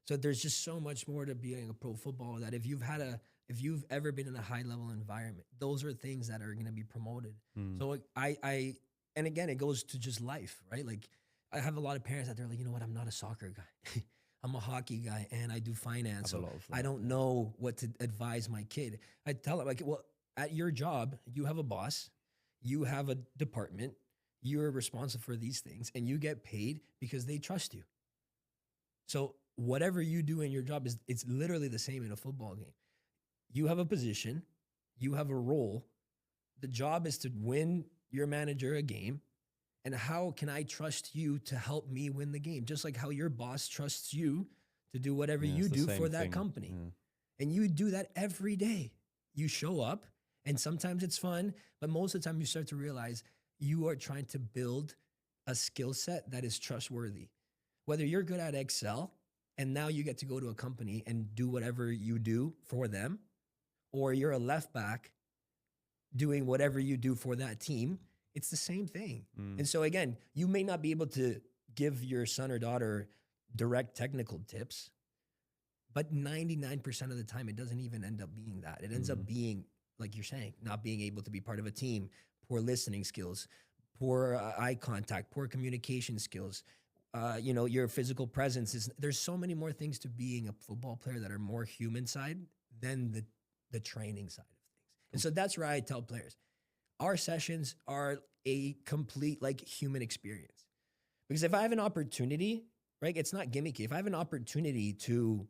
So there's just so much more to being a pro footballer that if you've ever been in a high level environment, those are things that are going to be promoted. So and again, it goes to just life, right? Like I have a lot of parents that they're like, you know what? I'm not a soccer guy. I'm a hockey guy and I do finance. So I don't know what to advise my kid. I tell them like, well, at your job, you have a boss, you have a department, you're responsible for these things, and you get paid because they trust you. So whatever you do in your job is it's literally the same in a football game. You have a position, you have a role. The job is to win your manager a game. And how can I trust you to help me win the game? Just like how your boss trusts you to do whatever Yeah, you it's the do same for that thing. company. Yeah. And you do that every day. You show up, and sometimes it's fun, but most of the time you start to realize you are trying to build a skill set that is trustworthy. Whether you're good at Excel and now you get to go to a company and do whatever you do for them, or you're a left back doing whatever you do for that team, it's the same thing. And so again, you may not be able to give your son or daughter direct technical tips, but 99% of the time, it doesn't even end up being that. It ends up being, like you're saying, not being able to be part of a team, poor listening skills, poor eye contact, poor communication skills. Your physical presence is. There's so many more things to being a football player that are more human side than the training side of things. And so that's where I tell players, our sessions are a complete like human experience. Because if I have an opportunity, right, it's not gimmicky. If I have an opportunity to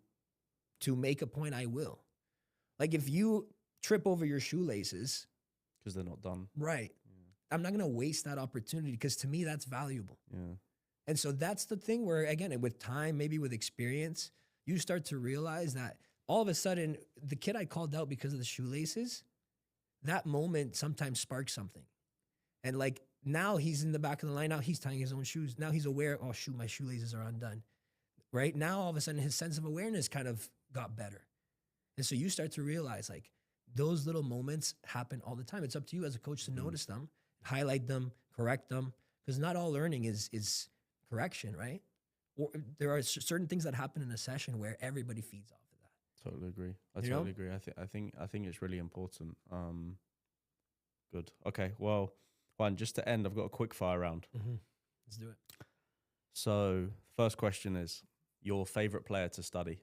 make a point, I will. Like if you trip over your shoelaces, Because they're not done. right, I'm not going to waste that opportunity because to me, that's valuable. Yeah. And so that's the thing where, again, with time, maybe with experience, you start to realize that all of a sudden, the kid I called out because of the shoelaces, that moment sometimes sparks something. And like now he's in the back of the line. Now he's tying his own shoes. Now he's aware, oh, shoot, my shoelaces are undone. Right now, all of a sudden, his sense of awareness kind of got better. And so you start to realize like those little moments happen all the time. It's up to you as a coach to notice them, highlight them, correct them, because not all learning is correction, right? Or there are certain things that happen in a session where everybody feeds off of that. Totally agree. I You know? totally agree. I think it's really important. Good. Okay. Well, Juan, just to end, I've got a quick fire round. Let's do it. So, first question is your favorite player to study.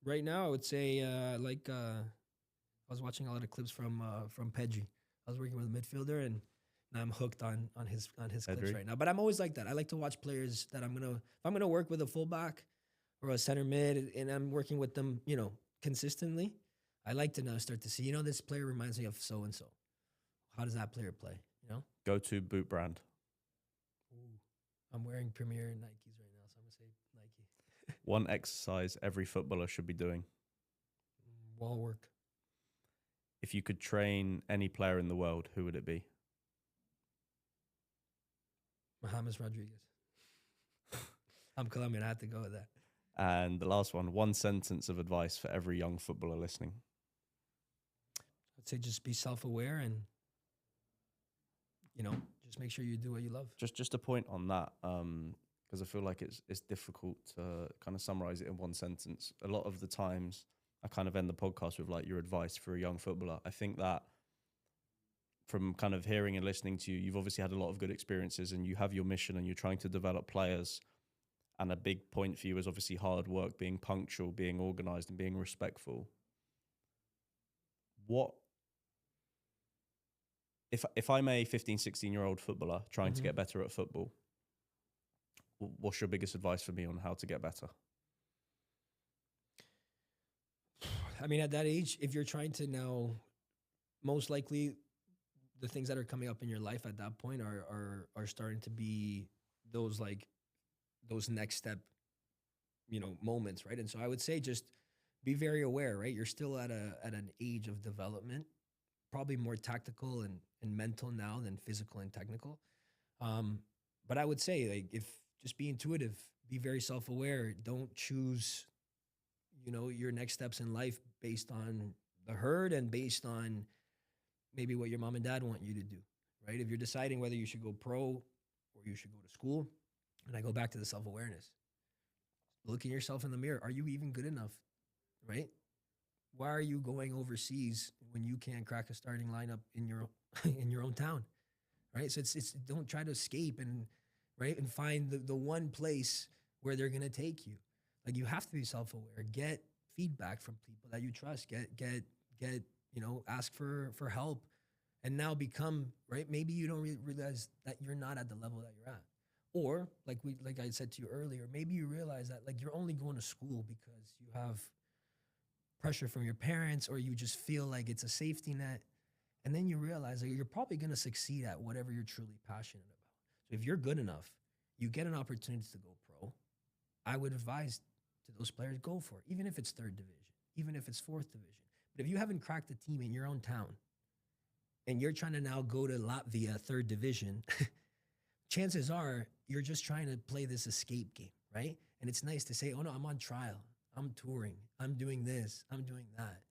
Right now, I would say I was watching a lot of clips from Pedri. I was working with a midfielder, and now I'm hooked on his clips Pedri. right now. But I'm always like that. I like to watch players that if I'm gonna work with a fullback or a center mid, and I'm working with them, consistently. I like to now start to see, this player reminds me of so and so. How does that player play? Go to boot brand. Ooh, I'm wearing Premier Nikes right now, so I'm gonna say Nike. One exercise every footballer should be doing. Wall work. If you could train any player in the world, who would it be? James Rodriguez. I'm Colombian. I have to go with that. And the last one sentence of advice for every young footballer listening. I'd say just be self-aware and, just make sure you do what you love. Just a point on that, because I feel like it's difficult to kind of summarize it in one sentence. A lot of the times I kind of end the podcast with like your advice for a young footballer. I think that from kind of hearing and listening to you, you've obviously had a lot of good experiences and you have your mission and you're trying to develop players. And a big point for you is obviously hard work, being punctual, being organized and being respectful. What, if I'm a 15, 16-year-old footballer trying to get better at football, what's your biggest advice for me on how to get better? I mean, at that age, if you're trying to now, most likely the things that are coming up in your life at that point are starting to be those next step, moments, right? And so I would say just be very aware, right? You're still at an age of development, probably more tactical and mental now than physical and technical. But I would say like if just be intuitive, be very self-aware. Don't choose, your next steps in life based on the herd and based on maybe what your mom and dad want you to do, right? If you're deciding whether you should go pro or you should go to school, and I go back to the self-awareness, looking yourself in the mirror. Are you even good enough, right? Why are you going overseas when you can't crack a starting lineup in your in your own town, right? So it's don't try to escape and find the one place where they're gonna take you. Like you have to be self-aware. Get feedback from people that you trust. Get ask for help, and now become right. Maybe you don't realize that you're not at the level that you're at, or like I said to you earlier, maybe you realize that like you're only going to school because you have pressure from your parents, or you just feel like it's a safety net. And then you realize that you're probably going to succeed at whatever you're truly passionate about. So if you're good enough, you get an opportunity to go pro. I would advise to those players, go for it, even if it's third division, even if it's fourth division. But if you haven't cracked a team in your own town and you're trying to now go to Latvia third division, chances are you're just trying to play this escape game, right? And it's nice to say, oh no, I'm on trial, I'm touring, I'm doing this, I'm doing that.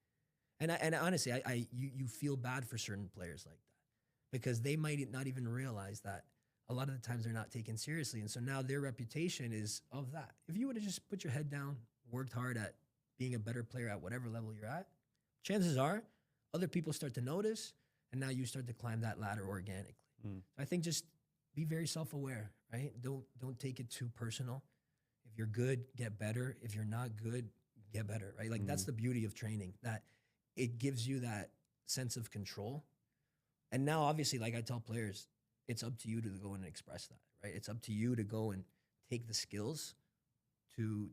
And honestly, you feel bad for certain players like that because they might not even realize that a lot of the times they're not taken seriously. And so now their reputation is of that. If you would have just put your head down, worked hard at being a better player at whatever level you're at, chances are other people start to notice, and now you start to climb that ladder organically. I think just be very self-aware, right? Don't take it too personal. If you're good, get better. If you're not good, get better, right? Like that's the beauty of training, that it gives you that sense of control. And now, obviously, like I tell players, it's up to you to go and express that, right? It's up to you to go and take the skills to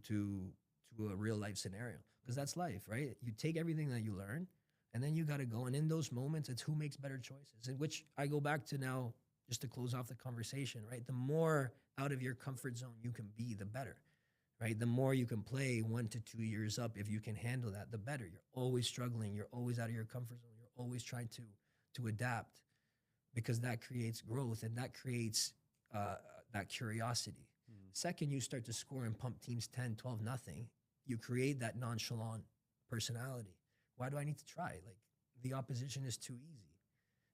a real life scenario, because that's life, right? You take everything that you learn, and then you got to go. And in those moments, it's who makes better choices. And which I go back to now, just to close off the conversation, right? The more out of your comfort zone you can be, the better. Right? The more you can play 1 to 2 years up, if you can handle that, the better. You're always struggling. You're always out of your comfort zone. You're always trying to adapt, because that creates growth and that creates that curiosity. Second, you start to score and pump teams 10, 12, nothing. You create that nonchalant personality. Why do I need to try? Like, the opposition is too easy.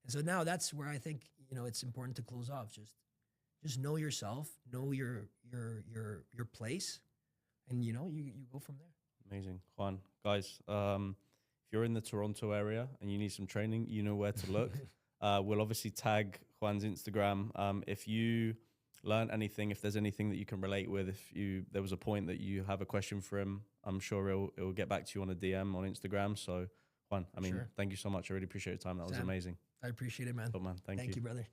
And so now that's where I think, it's important to close off. Just know yourself, know your place, and you go from there. Amazing. Juan, guys, if you're in the Toronto area and you need some training, you know where to look. We'll obviously tag Juan's Instagram. If you learn anything, if there's anything that you can relate with, if there was a point that you have a question for him, I'm sure it'll get back to you on a DM on Instagram. So Juan, I mean, Sure. thank you so much. I really appreciate your time. That was Sam, amazing. I appreciate it, man. Top man, thank you. Thank you, brother.